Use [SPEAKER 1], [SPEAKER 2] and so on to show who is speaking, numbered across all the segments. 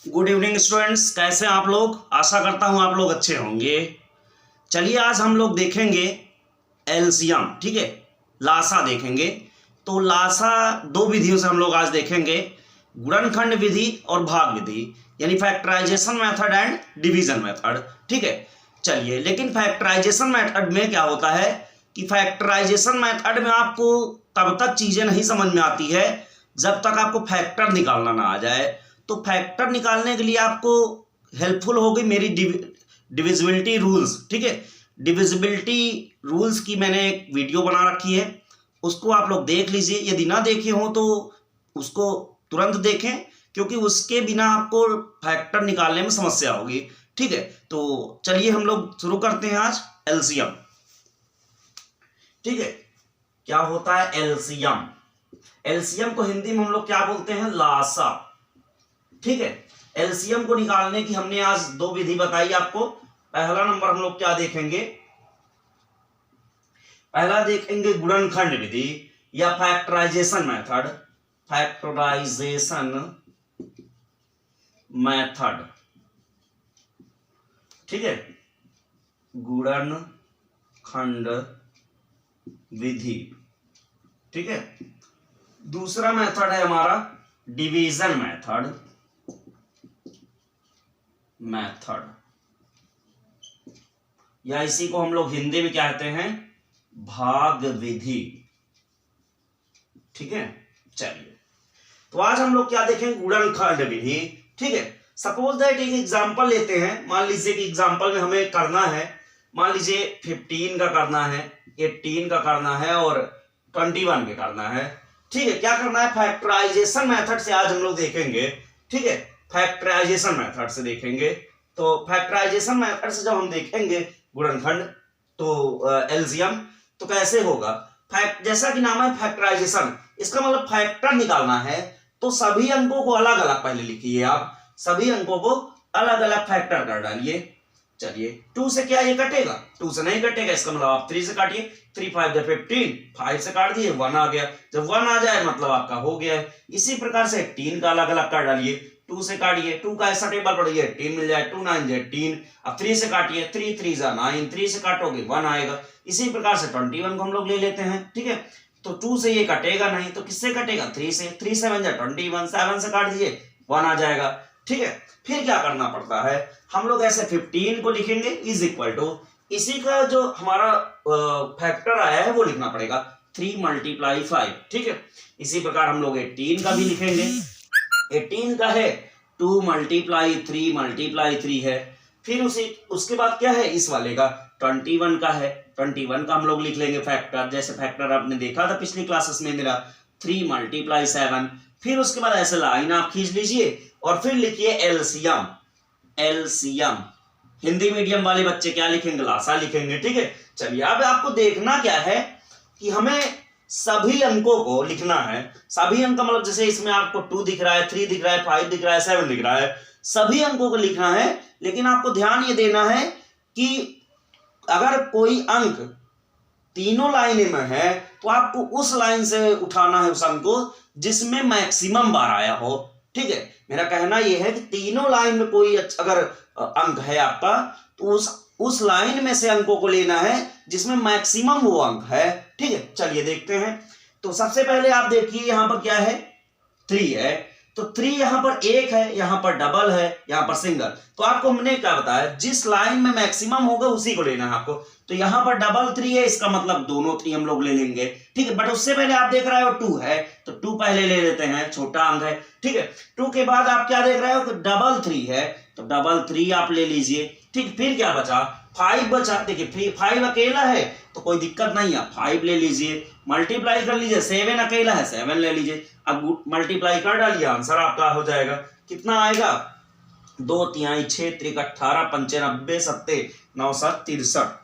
[SPEAKER 1] Good evening students, कैसे हैं आप लोग। आशा करता हूं आप लोग अच्छे होंगे। चलिए आज हम लोग देखेंगे एलसीएम, ठीक है, लासा देखेंगे। तो लासा दो विधियों से हम लोग आज देखेंगे, गुणनखंड विधि और भाग विधि, यानी factorization method and division method, ठीक है। चलिए, लेकिन फैक्टराइजेशन मेथड में क्या होता है कि फैक्टराइजेशन मेथड में आपको तब तक चीजें नहीं समझ में आती है जब तक आपको फैक्टर निकालना ना आ जाए। तो फैक्टर निकालने के लिए आपको हेल्पफुल होगी मेरी डिविजिबिलिटी रूल्स, ठीक है। डिविजिबिलिटी रूल्स की मैंने एक वीडियो बना रखी है, उसको आप लोग देख लीजिए। यदि ना देखे हो तो उसको तुरंत देखें, क्योंकि उसके बिना आपको फैक्टर निकालने में समस्या होगी, ठीक है। तो चलिए हम लोग शुरू करते हैं आज एलसीएम, ठीक है। क्या होता है एलसीएम? एलसीएम को हिंदी में हम लोग क्या बोलते हैं? लासा, ठीक है। एलसीएम को निकालने की हमने आज दो विधि बताई आपको। पहला नंबर हम लोग क्या देखेंगे? पहला देखेंगे गुणनखंड विधि या फैक्टराइजेशन मेथड। फैक्टराइजेशन मेथड, ठीक है, गुणनखंड विधि, ठीक है। दूसरा मेथड है हमारा डिवीजन मेथड या इसी को हम लोग हिंदी में क्या कहते हैं? भाग विधि, ठीक है। चलिए, तो आज हम लोग क्या देखेंगे? गुणनखंड विधि, ठीक है। सपोज दैट एक एग्जांपल लेते हैं। मान लीजिए कि एग्जांपल में हमें करना है, मान लीजिए 15 का करना है, 18 का करना है और 21 के करना है, ठीक है। क्या करना है? फैक्टराइजेशन मेथड से आज हम लोग देखेंगे, ठीक है। फैक्टराइजेशन मेथड से देखेंगे। तो फैक्टराइजेशन मेथड से जब हम देखेंगे गुणनखंड तो एलसीएम, तो कैसे होगा? जैसा कि नाम है फैक्टराइजेशन, इसका मतलब फैक्टर निकालना है। तो सभी अंकों को अलग अलग पहले लिखिए, आप सभी अंकों को अलग अलग फैक्टर कर डालिए। चलिए, 2 से क्या ये कटेगा? 2 से नहीं कटेगा, इसका मतलब आप 3 से काटिए। 3 5 15, 5 से काट दिए, 1 आ गया। जब 1 आ जाए मतलब आपका हो गया है। इसी प्रकार से 18 का अलग अलग कर डालिए। 2 से काटिए, 2 का ऐसा टेबल पड़िए, 18 मिल जाए, 2 9 18। अब 3 से काटिए, 3 3 9, 3 से काटोगे 1 आएगा। इसी प्रकार से 21 को हम लोग ले लेते हैं, ठीक है। तो 2 से ये कटेगा नहीं, तो किससे कटेगा? 3 से। 3 7 21, 7 से काट दीजिए, 1 आ जाएगा, ठीक है। फिर क्या करना पड़ता है? हम लोग ऐसे 15 को लिखेंगे इज इक्वल टू, इसी का जो हमारा फैक्टर आया है वो लिखना पड़ेगा, 3 × 5, ठीक है। इसी प्रकार हम लोग 18 का भी लिखेंगे। 18 का है 2 × 3 × 3 है। फिर उसके बाद क्या है? इस वाले का 21 का है। 21 का हम लोग लिख लेंगे फैक्टर, जैसे फैक्टर आपने देखा था पिछली क्लासेस में मेरा, 3 × 7। फिर उसके बाद ऐसे लाइन आप खींच लीजिए और फिर लिखिए एलसीएम। एलसीएम हिंदी मीडियम वाले बच्चे क्या लिखेंगे? लासा लिखेंगे, ठीक है। चलिए, अब आपको देखना क्या है कि हमें सभी अंकों को लिखना है। सभी अंक मतलब जैसे इसमें आपको 2 दिख रहा है, 3 दिख रहा है, 5 दिख रहा है, 7 दिख रहा है, सभी अंकों को लिखना है। लेकिन आपको ध्यान ये देना है कि अगर कोई अंक तीनों लाइन में है तो आपको उस लाइन से उठाना है उस अंक को जिसमें मैक्सिमम बार आया हो, ठीक है। मेरा कहना यह है कि तीनों लाइन में कोई अगर अंक है आपका, तो उस लाइन में से अंकों को लेना है जिसमें मैक्सिमम वो अंक है, ठीक है। चलिए देखते हैं। तो सबसे पहले आप देखिए यहां पर क्या है? 3 है। तो 3 यहां पर एक है, यहां पर डबल है, यहां पर सिंगल। तो आपको हमने क्या बताया? जिस लाइन में मैक्सिमम होगा उसी को लेना है आपको। तो यहां पर डबल 3 है, इसका मतलब दोनों 3 हम लोग ले लेंगे, ठीक है। बट उससे पहले आप देख रहे हो 2 है, तो 2 पहले ले लेते हैं, छोटा अंक है, ठीक है। 2 के बाद आप क्या देख रहे हो कि डबल 3 है, तो डबल 3 आप ले लीजिए, ठीक। फिर क्या बचा? 5 बचा। देखिए 5 अकेला है तो कोई दिक्कत नहीं है, 5 ले लीजिए। मल्टीप्लाई कर लीजिए, 7 अकेला है, 7 ले लीजिए। अब मल्टीप्लाई कर डालिए, आंसर आपका हो जाएगा। कितना आएगा? 2 तिहाई 6 त्रिक 18 95 सत्ते 9 7 63,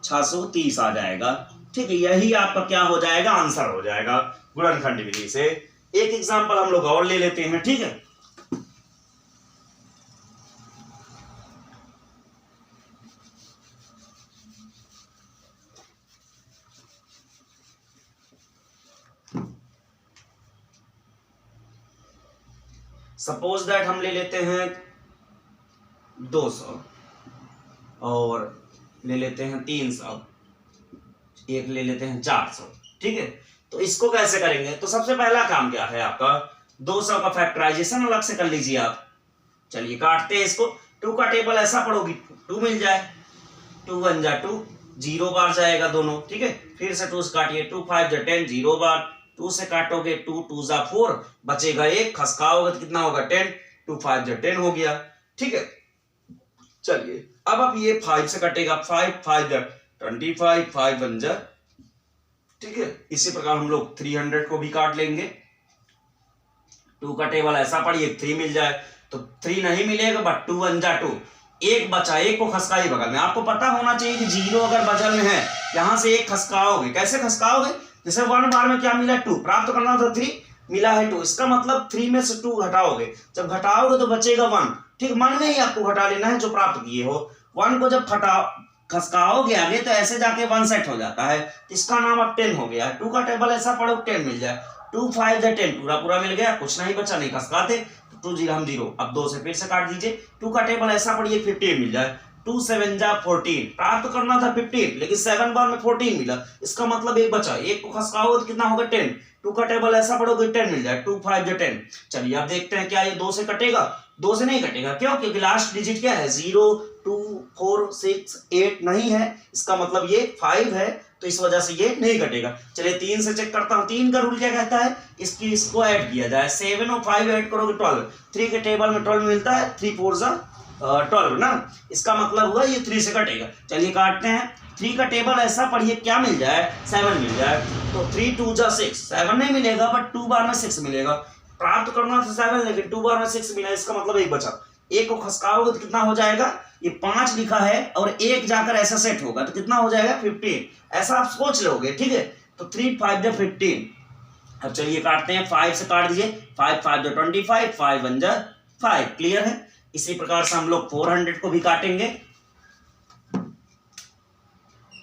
[SPEAKER 1] 630 आ जाएगा, ठीक है। यही आपका क्या हो जाएगा? आंसर हो जाएगा गुणनखंड विधि से। एक एग्जांपल हम लोग और ले लेते हैं, ठीक है। सपोज दैट हम ले लेते हैं 200 और ले लेते हैं 300, एक ले लेते हैं 400। ठीक है, तो इसको कैसे करेंगे? तो सबसे पहला काम क्या है आपका, 200 का फैक्टराइजेशन अलग से कर लीजिए आप। चलिए काटते हैं इसको। 2 का टेबल ऐसा पढ़ोगी 2 मिल जाए, 2 1 जा 2, 0 बार जाएगा दोनों। ठीक है, फिर से 2 से काटिए, 2 5 जा 10, 0 बार, 2 से काटोगे 2 2 जा 4, बचेगा 1, खसकाओगे तो कितना होगा 10, 2 5 जा 10 हो गया। ठीक है, चलिए अब ये 5 से कटेगा, 5 5 जा 25, 5 1 जा। ठीक है, इसी प्रकार हम लोग 300 को भी काट लेंगे। 2 का टेबल ऐसा पढ़िए 3 मिल जाए, तो 3 नहीं मिलेगा बट 2 1 जा 2, एक बचा, एक को खसकाई बगल में। आपको पता होना चाहिए कि 0 अगर बगल में है, यहां से एक खसकाओगे। कैसे खसकाओगे? जैसे 1 बार में क्या मिला 2, प्राप्त करना था 3, मिला है 2, इसका मतलब 3 में से 2 घटाओगे। जब घटाओगे तो बचेगा 1। ठीक, मन में ही आपको घटा लेना है जो प्राप्त किए हो। 1 को जब खसकाओगे आगे तो ऐसे जाके 1 सेट हो जाता है, इसका नाम अब 10 हो गया। 2 का टेबल ऐसा पढ़ो 10 मिल जाए, 2 5 जा 10, पूरा पूरा मिल गया, कुछ नहीं बचा, नहीं खसकाते, 2 0 हम 0। अब 2 से फिर से काट दीजिए। 2 का टेबल ऐसा पढ़िए 15 मिल जाए, 2 7 जा 14, प्राप्त करना था 15, लेकिन 7 बार में 14 मिला, इसका मतलब एक बचा, एक को खसकाओगे तो कितना होगा 10। 2 का टेबल ऐसा पढ़ोगे 10 मिल जाए, 2 5 जा 10। चलिए अब देखते हैं क्या ये 2 से कटेगा? 2 से नहीं कटेगा, क्यों? क्योंकि लास्ट डिजिट क्या है, 0 2 4 6 8 नहीं है, इसका मतलब ये 5 है, तो इस वजह से ये नहीं कटेगा। चलिए 3 से चेक करता हूं। 3 का रूल क्या कहता है, इसको ऐड किया जाए, 7 और 5 ऐड करोगे 12, 3 के टेबल में 12 मिलता है, 3 4 जा 12 ना, इसका मतलब हुआ ये 3 से कटेगा। चलिए काटते हैं। 3 का टेबल ऐसा पढ़िए क्या मिल जाए, 7 मिल जाए, तो 3 2 जा 6, 7 नहीं मिलेगा बट 2 बार में 6 मिलेगा, प्राप्त करना था 7 लेकिन 2 बार में 6 मिला, इसका मतलब एक बचा, एक को खसकाओगे तो कितना हो जाएगा, ये 5 लिखा है और एक जाकर ऐसा सेट होगा तो कितना हो जाएगा 15, ऐसा आप सोच लोगे। ठीक है, तो 3 5 जा 15। अब चलिए काटते हैं, 5 से काट दीजिए, 5 5 जा 25, 5 1 जा 5, क्लियर है। इसी प्रकार से हम लोग 400 को भी काटेंगे।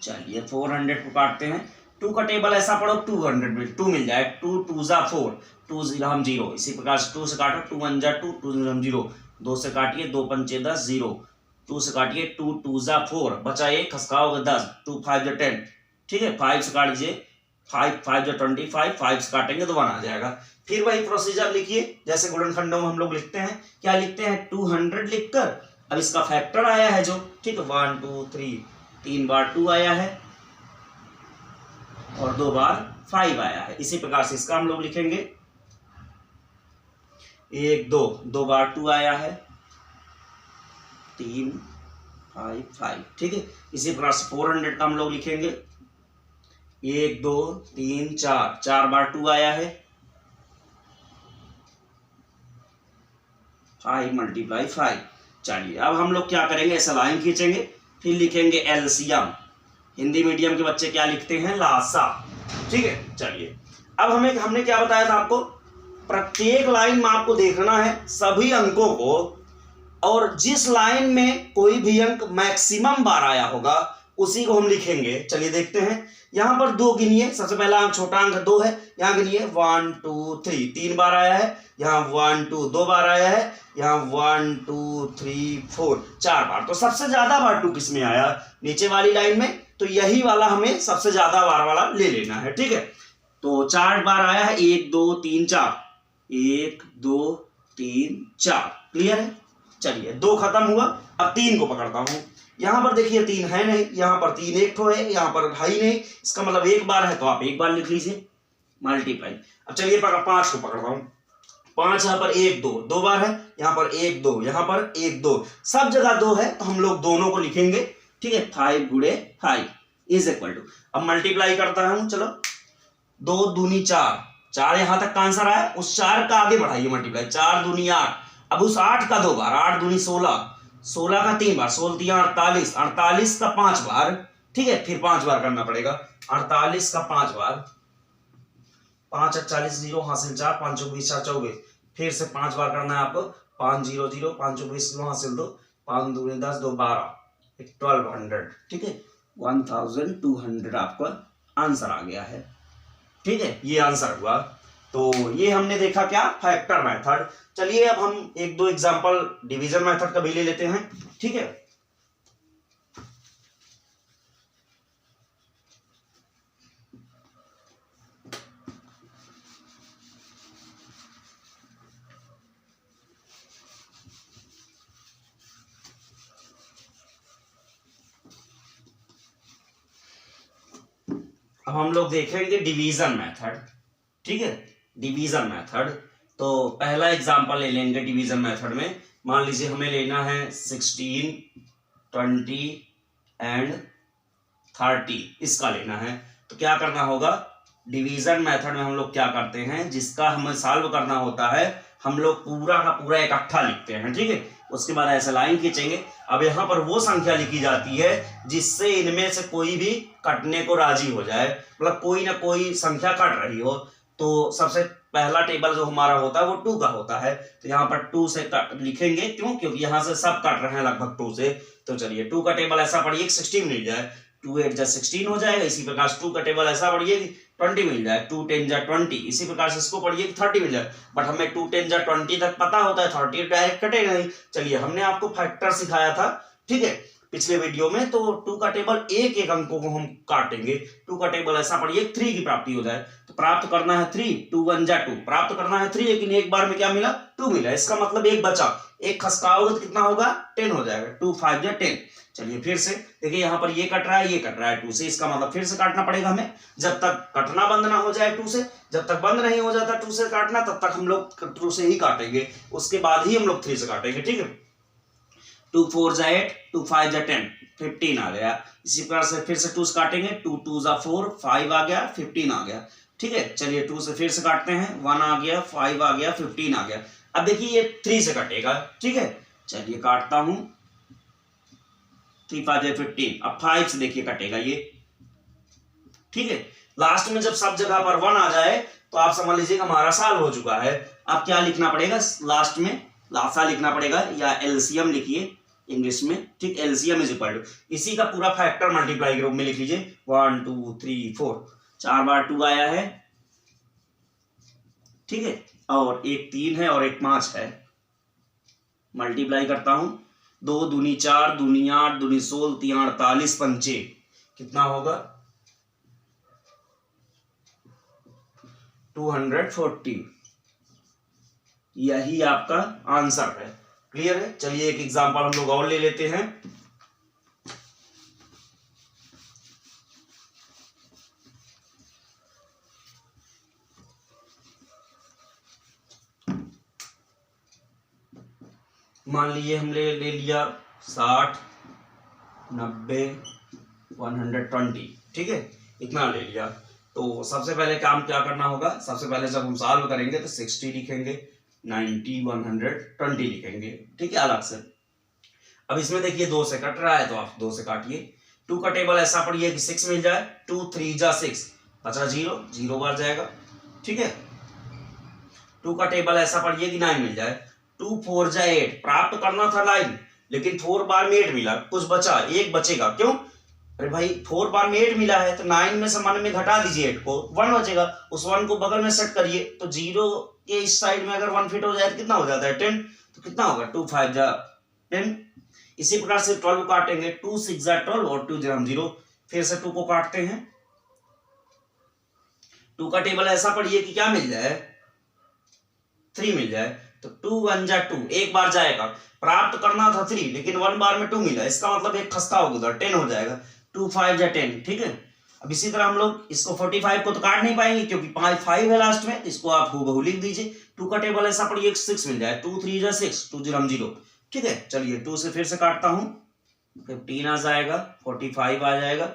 [SPEAKER 1] चलिए 400 को काटते हैं। 2 का टेबल ऐसा पढ़ो 200 में 2 मिल जाए, 2 2 जा 4, 2 0 हम 0, इसी प्रकार से 2 से काटो, 2 1 जा 2, 2 0 हम 0, 2 से काटिए, 2 5 10 0, 2 से काटिए, 2 2 जा 4, बचा 1, खसकाओगे 10, 2 5 जा 10। ठीक है, 5 से काट दीजिए, 5 5 जा 25, 5 से काटेंगे तो 1 आ जाएगा। फिर वही प्रोसीजर लिखिए जैसे गुणनखंडों में हम लोग लिखते हैं। क्या लिखते हैं, 200 लिखकर, अब इसका फैक्टर आया है जो, ठीक है, 1 2 3, 3 बार 2 आया है और 2 बार 5 आया है। इसी प्रकार से इसका हम लोग लिखेंगे 1 2, 2 बार 2 आया है, 3 5 5। ठीक है, इसी प्रकार से 400 का हम लोग लिखेंगे 1 2 3 4, 4 बार 2 आया है, 5 × 5। चलिए अब हम लोग क्या करेंगे, ऐसा लाइन खींचेंगे, फिर लिखेंगे एलसीएम। हिंदी मीडियम के बच्चे क्या लिखते हैं, लासा। ठीक है, चलिए अब हमने क्या बताया था आपको, प्रत्येक लाइन में आपको देखना है सभी अंकों को, और जिस लाइन में कोई भी अंक मैक्सिमम बार आया होगा उसी को हम लिखेंगे। चलिए देखते हैं, यहां पर 2 गिनिए, सबसे पहला अंक छोटा अंक 2 है, यहां गिनिए 1 2 3, 3 बार आया है, यहाँ 1 2 2 बार आया है, यहाँ 1 2 3 4 4 बार। तो सबसे ज्यादा बार 2 किस में आया, नीचे वाली लाइन में, तो यही वाला हमें सबसे ज्यादा बार वाला ले लेना है। ठीक है, तो 4 बार आया है, 1 2 3 4, 1 2 3 4, क्लियर है। चलिए 2 खत्म हुआ, अब 3 को पकड़ता हूं। यहां पर देखिए 3 है नहीं, यहां पर 3 एक ठो है, यहां पर है ही नहीं, इसका मतलब 1 बार है तो आप 1 बार लिख लीजिए, मल्टीप्लाई। अब चलिए 5 को पकड़ता हूं। 5 यहाँ पर 1 2, 2 बार है, यहाँ पर 1 2, यहाँ पर 1 2, सब जगह 2 है तो हम लोग दोनों को लिखेंगे। ठीक है, 5 × 5 इज इक्वल टू, अब मल्टीप्लाई करता हूं, चलो 2 दूनी 4, 4 यहां तक का आंसर आया, उस 4 का आगे बढ़ाइए मल्टीप्लाई, 4 दूनी 8, अब उस 8 का 2 बार, 8 दूनी 16, 16 का 3 बार, 16 3 48, 48 का 5 बार। ठीक है, फिर 5 बार करना पड़ेगा, 48 का 5 बार, 5 40 0 हासिल 4, 5 24 4 24, फिर से 5 बार करना है आपको, 5 0 0, 5 24 0 हासिल 2, 5 2 10 2 12, 1200। ठीक है, 1200 आपका आंसर आ गया है। ठीक है, ये आंसर हुआ। तो ये हमने देखा क्या, फैक्टर मेथड। चलिए अब हम 1 2 एग्जांपल डिवीजन मेथड का भी ले लेते हैं। ठीक है। अब हम लोग देखेंगे डिवीजन मेथड, ठीक है, डिवीजन मेथड। तो पहला एग्जांपल ले लेंगे डिवीजन मेथड में। मान लीजिए हमें लेना है 16, 20 एंड 30, इसका लेना है। तो क्या करना होगा, डिवीजन मेथड में हम लोग क्या करते हैं, जिसका हमें सॉल्व करना होता है हम लोग पूरा का पूरा इकट्ठा लिखते हैं, ठीक है। उसके बाद ऐसे लाइन खींचेंगे। अब यहाँ पर वो संख्या लिखी जाती है जिससे इनमें से कोई भी कटने को राजी हो जाए, मतलब कोई ना कोई संख्या कट रही हो। तो सबसे पहला टेबल जो हमारा होता है वो 2 का होता है। तो यहाँ पर 2 से लिखेंगे, क्यों, क्योंकि यहाँ से सब कट रहे हैं लगभग 2 से। तो चलिए 2 का टेबल ऐसा पढ़िए 16 मिल जाए, 2 8 जा 16 हो जाएगा। इसी प्रकार से 2 का टेबल ऐसा पढ़िए कि 20 मिल जाए, 2 10 जा 20। इसी प्रकार से इसको पढ़िए कि 30 मिल जाए। बट हमें 2 10 जा 20 तक पता होता है, 30 डायरेक्ट कटेगा नहीं। चलिए हमने आपको फैक्टर सिखाया था, ठीक है, पिछले वीडियो में। तो 2 का टेबल एक एक अंकों को हम काटेंगे। 2 का टेबल ऐसा पढ़िए 3 की प्राप्ति हो जाए। तो प्राप्त करना है 3, 2 1 जा 2, प्राप्त करना है 3, लेकिन एक बार में क्या मिला, 2 मिला। इसका मतलब एक बचा, एक खसकाओगे तो कितना होगा, 10 हो जाएगा। 2 5 जा 10। चलिए फिर से देखिए, यहाँ पर ये कट रहा है, ये कट रहा है 2 से। इसका मतलब फिर से काटना पड़ेगा हमें, जब तक कटना बंद ना हो जाए 2 से। जब तक बंद नहीं हो जाता 2 से काटना, तब तक हम लोग 2 से ही काटेंगे। उसके बाद ही हम लोग 3 से काटेंगे, ठीक है। 2 4 जा 8, 2 5 जा 10, 15 आ गया। इसी प्रकार से फिर से 2 से काटेंगे, 2 2 जा 4, 5 आ गया, 15 आ गया, ठीक है। चलिए 2 से फिर से काटते हैं, 1 आ गया, 5 आ गया, 15 आ गया। अब देखिए ये 3 से कटेगा, ठीक है। चलिए काटता हूं, 3 5 जा 15। अब 5 से देखिए कटेगा ये, ठीक है। लास्ट में जब सब जगह पर 1 आ जाए तो आप समझ लीजिए हमारा सॉल्व हो चुका है। अब क्या लिखना पड़ेगा लास्ट में, लासा लिखना पड़ेगा, या एलसीएम लिखिए इंग्लिश में, ठीक। एलसीएम इज इक्वल टू, इसी का पूरा फैक्टर मल्टीप्लाई ग्रुप में लिख लीजिए, 1 2 3 4, 4 बार 2 आया है, ठीक है। और एक 3 है और एक 5 है। मल्टीप्लाई करता हूं, 2 दूनी 4, दूनी 8, दूनी 16, 3 48, 5 कितना होगा, 240। यही आपका आंसर है। क्लियर है। चलिए एक एग्जांपल हम लोग और ले लेते हैं। मान लीजिए हमने ले लिया 60 90 120, ठीक है, इतना ले लिया। तो सबसे पहले काम क्या करना होगा, सबसे पहले जब हम सॉल्व करेंगे तो 60 लिखेंगे, 90 120 लिखेंगे, ठीक है, अलग से। अब इसमें देखिए 2 से कट रहा है तो आप 2 से काटिए। 2 का टेबल ऐसा पढ़िए कि 6 मिल जाए, 2 3 जा 6, बचा 0, 0 बार जाएगा, ठीक है। 2 का टेबल ऐसा पढ़िए कि 9 मिल जाए, 2 4 जा 8, प्राप्त करना था 9, लेकिन 4 बार में 8 मिला, कुछ बचा, एक बचेगा, क्यों, अरे भाई 4 बार में 8 मिला है तो 9 में से 1 में घटा दीजिए 8 को, 1 बचेगा। उस 1 को बगल में सेट करिए, तो 0 के इस साइड में अगर 1 फिट हो जाए तो कितना हो जाता है, 10। तो कितना होगा, 2 5 जा 10। इसी प्रकार से 12 काटेंगे, 2 6 जा 12 और 2 0 0। फिर से 2 को काटते हैं। 2 का टेबल ऐसा पढ़िए कि क्या मिल जाए, 3 मिल जाए। तो 2 1 जा 2, एक बार जाएगा, प्राप्त करना था 3, लेकिन 1 बार में 2 मिला, इसका मतलब एक खस्ता होगा उधर, 10 हो जाएगा। 2 5 जा 10, ठीक है। अब इसी तरह हम लोग इसको 45 को तो काट नहीं पाएंगे क्योंकि 5 है लास्ट में, इसको आप हूबहू लिख दीजिए। 2 का टेबल ऐसा पढ़िए 6 मिल जाए, 2 3 जा 6, 2 0 0, ठीक है। चलिए 2 से फिर से काटता हूं, 15 आ जाएगा, 45 आ जाएगा,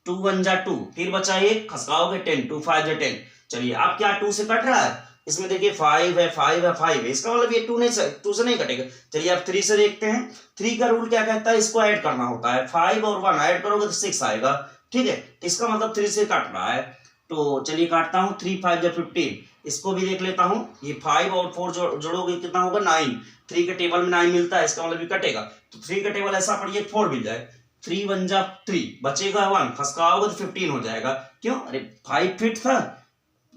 [SPEAKER 1] 2 1 जा 2, फिर बचा एक, खसकाओगे 10, 2 5 जा 10। चलिए अब क्या 2 से कट रहा है, इसमें देखिए 5 है 5 है 5 है, इसका मतलब ये 2 से नहीं कटेगा। चलिए अब 3 से देखते हैं। 3 का रूल क्या कहता है, इसको ऐड करना होता है, 5 और 1 ऐड करोगे तो 6 आएगा, ठीक है। इसका मतलब 3 से कट रहा है। तो चलिए काटता हूं, 3 5 जा 15, इसको भी देख लेता हूं। ये 5 और 4 जोड़ोगे कितना होगा, 9। 3 के टेबल में 9 मिलता है, इसका मतलब भी कटेगा। तो 3 का टेबल ऐसा पढ़िए 4 मिल जाए, 3 1 जा 3, बचेगा 1, फंसकाओगे तो 15 हो जाएगा, क्यों, अरे 5 फिट था,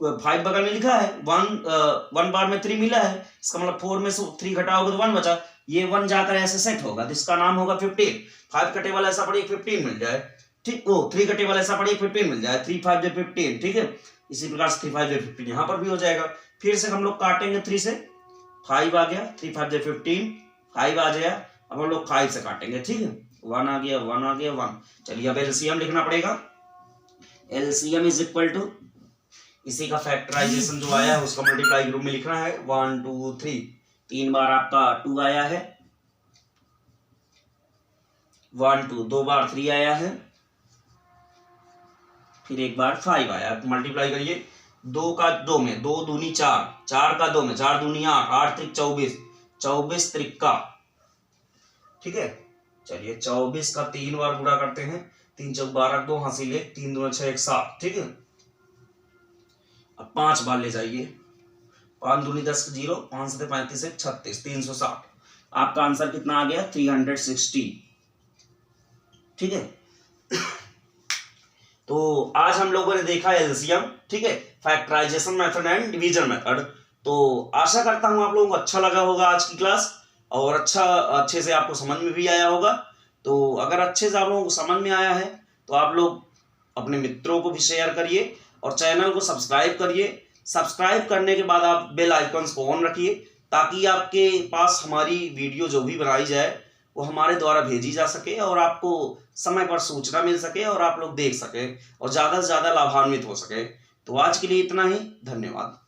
[SPEAKER 1] 5 बगल में लिखा है, 1 बार में 3 मिला है, इसका मतलब 4 में से 3 घटाओगे तो 1 बचा, ये 1 जाकर ऐसे सेट होगा तो इसका नाम होगा 15। 5 कटे वाला ऐसा पड़े 15 मिल जाए, ठीक, वो 3 कटे वाला ऐसा पड़े 15 मिल जाए, 3 5 15, ठीक है। इसी प्रकार से 3 5 15 यहाँ पर भी हो जाएगा। फिर से हम लोग काटेंगे 3 से, 5 आ गया, 3 5 15, 5 आ गया, अब हम लोग 5 से काटेंगे, ठीक है, 1 आ गया, 1 आ गया, 1। चलिए अब एलसीएम लिखना पड़ेगा। एलसीएम इज इक्वल टू इसी का फैक्टराइजेशन जो आया है उसका मल्टीप्लाई ग्रुप में लिखना है, 1 2 3, 3 बार आपका 2 आया है, 1 2, 2 बार 3 आया है, फिर 1 बार 5 आया। मल्टीप्लाई करिए, 2 का 2 में 2 दूनी 4, 4 का 2 में 4 दूनी 8, 8 त्रिक 24, 24 त्रिक्का, ठीक है। चलिए 24 का 3 बार गुणा करते हैं, 3 चौक 12, 2 हासिल 1, 3 2 6 1 7, ठीक है। अब 5 बार ले जाइए, 5 दूनी 10 0, 5 से 35 1 36, 360। आपका आंसर कितना आ गया? 360, ठीक है। तो आज हम लोगों ने देखा एलसीएम, ठीक है, factorization method and division method. तो आशा करता हूं आप लोगों को अच्छा लगा होगा आज की क्लास, और अच्छे से आपको समझ में भी आया होगा। तो अगर अच्छे से आप लोगों को समझ में आया है तो आप लोग अपने मित्रों को भी शेयर करिए और चैनल को सब्सक्राइब करिए। सब्सक्राइब करने के बाद आप बेल आइकन्स को ऑन रखिए ताकि आपके पास हमारी वीडियो जो भी बनाई जाए वो हमारे द्वारा भेजी जा सके और आपको समय पर सूचना मिल सके और आप लोग देख सके और ज़्यादा से ज़्यादा लाभान्वित हो सके। तो आज के लिए इतना ही, धन्यवाद।